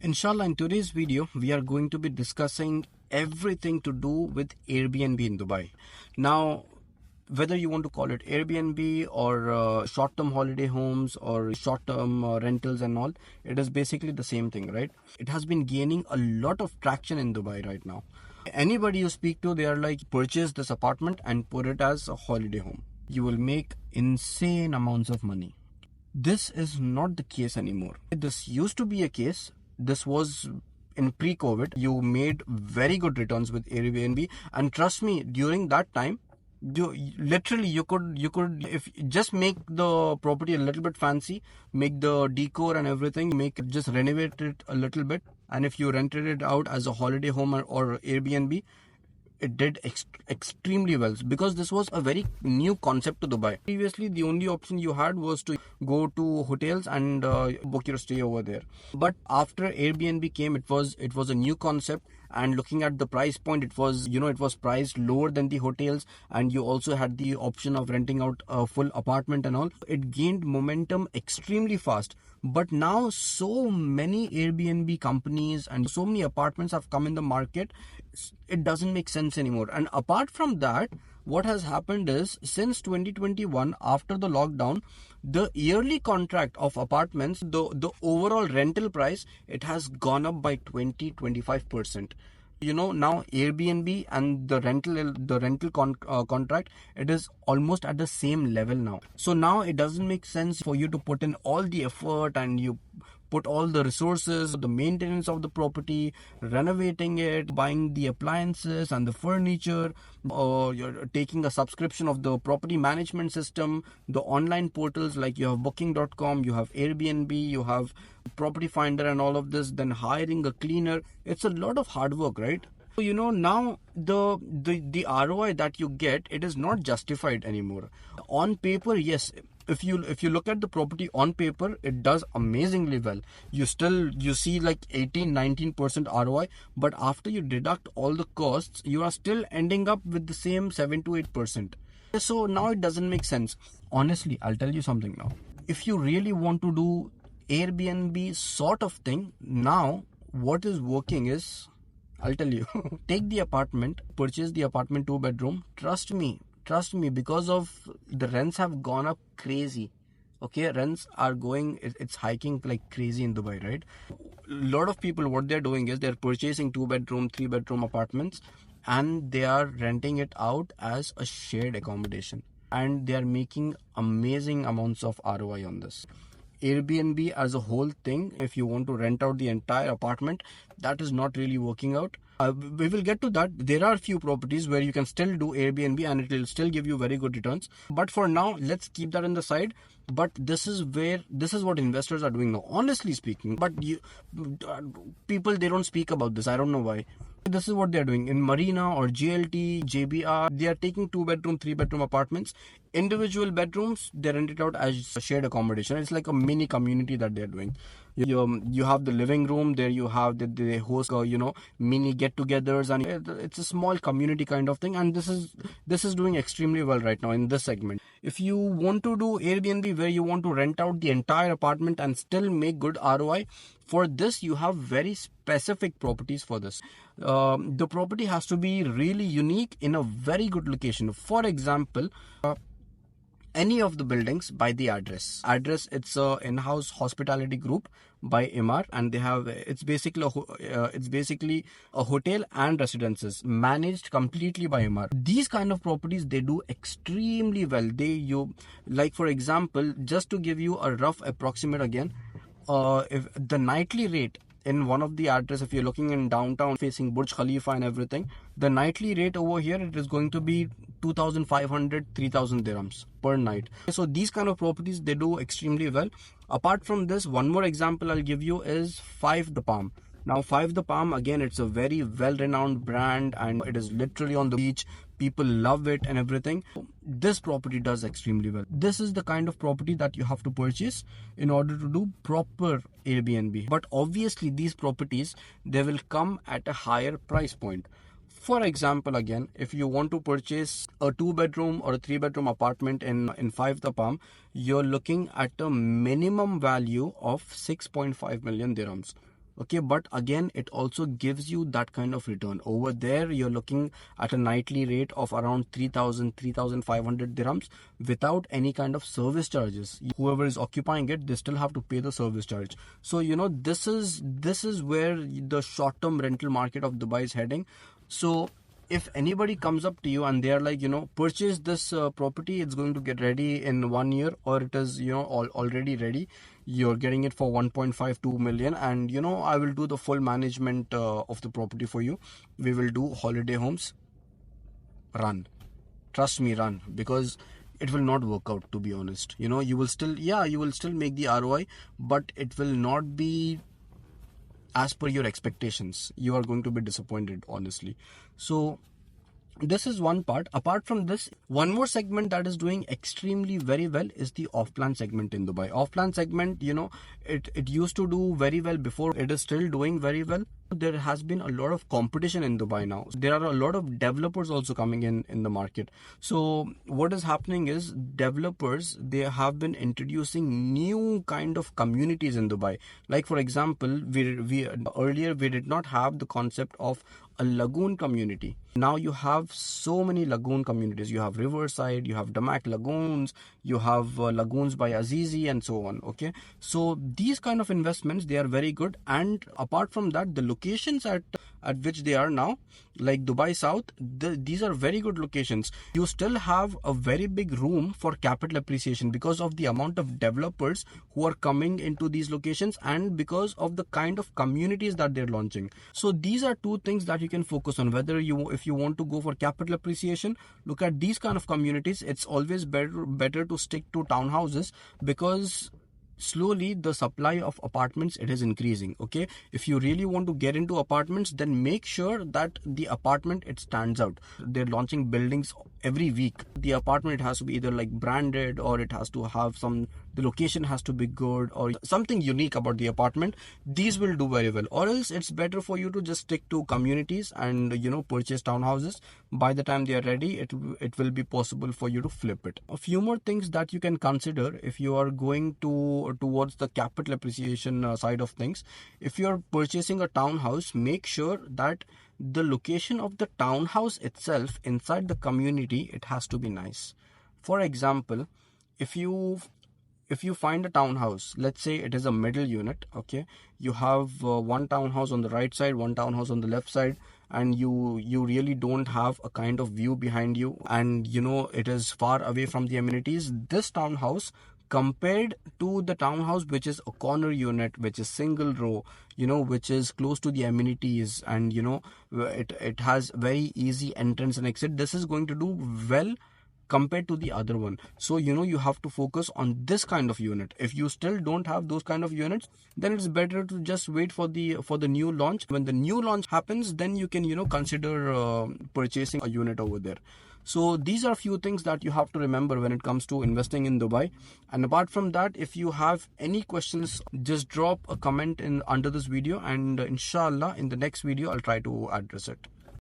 Inshallah, in today's video, we are going to be discussing everything to do with Airbnb in Dubai. Now, whether you want to call it Airbnb or short-term holiday homes or short-term rentals and all, it is basically the same thing, right? It has been gaining a lot of traction in Dubai right now. Anybody you speak to, they are like, purchase this apartment and put it as a holiday home. You will make insane amounts of money. This is not the case anymore. This used to be a case. This was in pre-COVID. You made very good returns with Airbnb, and trust me, during that time, you could if just make the property a little bit fancy, make the decor and everything, just renovate it a little bit, and if you rented it out as a holiday home or Airbnb, it did extremely well because this was a very new concept to Dubai. Previously, the only option you had was to go to hotels and book your stay over there. But after Airbnb came, it was a new concept. And looking at the price point, it was priced lower than the hotels, and you also had the option of renting out a full apartment and all. It gained momentum extremely fast. But now so many Airbnb companies and so many apartments have come in the market, it doesn't make sense anymore. And apart from that, what has happened is, since 2021, after the lockdown, the yearly contract of apartments, the overall rental price, it has gone up by 20-25%. Now Airbnb and the rental contract, it is almost at the same level now. So now it doesn't make sense for you to put in all the effort and you put all the resources, the maintenance of the property, renovating it, buying the appliances and the furniture, or you're taking a subscription of the property management system, the online portals like you have booking.com, you have Airbnb, you have property finder and all of this, then hiring a cleaner. It's a lot of hard work, right? So, now the ROI that you get, it is not justified anymore. On paper, yes, if you look at the property on paper, it does amazingly well. You see like 18-19% ROI, but after you deduct all the costs, you are still ending up with the same 7-8%. So now it doesn't make sense. Honestly, I'll tell you something now. If you really want to do Airbnb sort of thing, now what is working is, I'll tell you, take the apartment, purchase the apartment 2-bedroom. Trust me, because of the rents have gone up crazy. Okay, rents are it's hiking like crazy in Dubai, right? A lot of people, what they're doing is they're purchasing 2-bedroom, 3-bedroom apartments, and they are renting it out as a shared accommodation. And they are making amazing amounts of ROI on this. Airbnb as a whole thing, if you want to rent out the entire apartment, that is not really working out. We will get to that. There are few properties where you can still do Airbnb and it will still give you very good returns. But for now, let's keep that on the side. But this is what investors are doing now, honestly speaking. But people, they don't speak about this. I don't know why. This is what they're doing in Marina or GLT, JBR. They are taking 2-bedroom, 3-bedroom apartments. Individual bedrooms, they rent it out as shared accommodation. It's like a mini community that they're doing. You have the living room there. You have they host mini get-togethers, and it's a small community kind of thing. And this is doing extremely well right now in this segment. If you want to do Airbnb where you want to rent out the entire apartment and still make good ROI, for this you have very specific properties for this. The property has to be really unique in a very good location. For example, any of the buildings by the address. It's a in-house hospitality group by Emaar, and they have it's basically a hotel and residences managed completely by Emaar. These kind of properties, they do extremely well. Like for example, just to give you a rough approximate again, if the nightly rate in one of the address, if you're looking in downtown facing Burj Khalifa and everything, the nightly rate over here, it is going to be 2,500-3,000 dirhams per night. So these kind of properties, they do extremely well. Apart from this, one more example I'll give you is 5 The Palm. Now 5 The Palm, again, it's a very well-renowned brand and it is literally on the beach. People love it and everything. This property does extremely well. This is the kind of property that you have to purchase in order to do proper Airbnb. But obviously these properties, they will come at a higher price point. For example, again, if you want to purchase a 2-bedroom or a 3-bedroom apartment in 5 The Palm, you're looking at a minimum value of 6.5 million dirhams. Okay, but again, it also gives you that kind of return. Over there, you're looking at a nightly rate of around 3,000, 3,500 dirhams without any kind of service charges. Whoever is occupying it, they still have to pay the service charge. So, this is where the short-term rental market of Dubai is heading. So if anybody comes up to you and they are like, purchase this property, it's going to get ready in 1 year, or it is, already ready, you're getting it for 1.52 million, and I will do the full management of the property for you. We will do holiday homes. Run. Trust me, run, because it will not work out, to be honest. You will still, you will still make the ROI, but it will not be as per your expectations. You are going to be disappointed, honestly. So this is one part. Apart from this, one more segment that is doing extremely very well is the off-plan segment in Dubai. Off-plan segment, it used to do very well before. It is still doing very well. There has been a lot of competition in Dubai now. There are a lot of developers also coming in the market. So what is happening is, developers, they have been introducing new kind of communities in Dubai. Like for example, we earlier we did not have the concept of a lagoon community. Now you have so many lagoon communities. You have Riverside, you have Damak lagoons, you have lagoons by Azizi, and so on. Okay, so these kind of investments, they are very good. And apart from that, the locations at which they are now, like Dubai South, these are very good locations. You still have a very big room for capital appreciation because of the amount of developers who are coming into these locations, and because of the kind of communities that they're launching. So these are two things that you can focus on. Whether if you want to go for capital appreciation, look at these kind of communities. It's always better to stick to townhouses, because slowly the supply of apartments, it is increasing. Okay, if you really want to get into apartments, then make sure that the apartment, it stands out. They're launching buildings every week. The apartment, it has to be either like branded, or it has to have the location has to be good, or something unique about the apartment. These will do very well. Or else it's better for you to just stick to communities and purchase townhouses. By the time they are ready, it will be possible for you to flip it. A few more things that you can consider if you are going towards the capital appreciation side of things. If you are purchasing a townhouse, make sure that the location of the townhouse itself inside the community, it has to be nice. For example, if you find a townhouse, let's say it is a middle unit, okay, you have one townhouse on the right side, one townhouse on the left side, and you really don't have a kind of view behind you, and it is far away from the amenities. This townhouse, compared to the townhouse which is a corner unit, which is single row, which is close to the amenities, and it has very easy entrance and exit, this is going to do well compared to the other one. So you have to focus on this kind of unit. If you still don't have those kind of units, then it's better to just wait for the new launch. When the new launch happens, then you can consider purchasing a unit over there. So these are few things that you have to remember when it comes to investing in Dubai. And apart from that, if you have any questions, just drop a comment under this video, and inshallah in the next video I'll try to address it.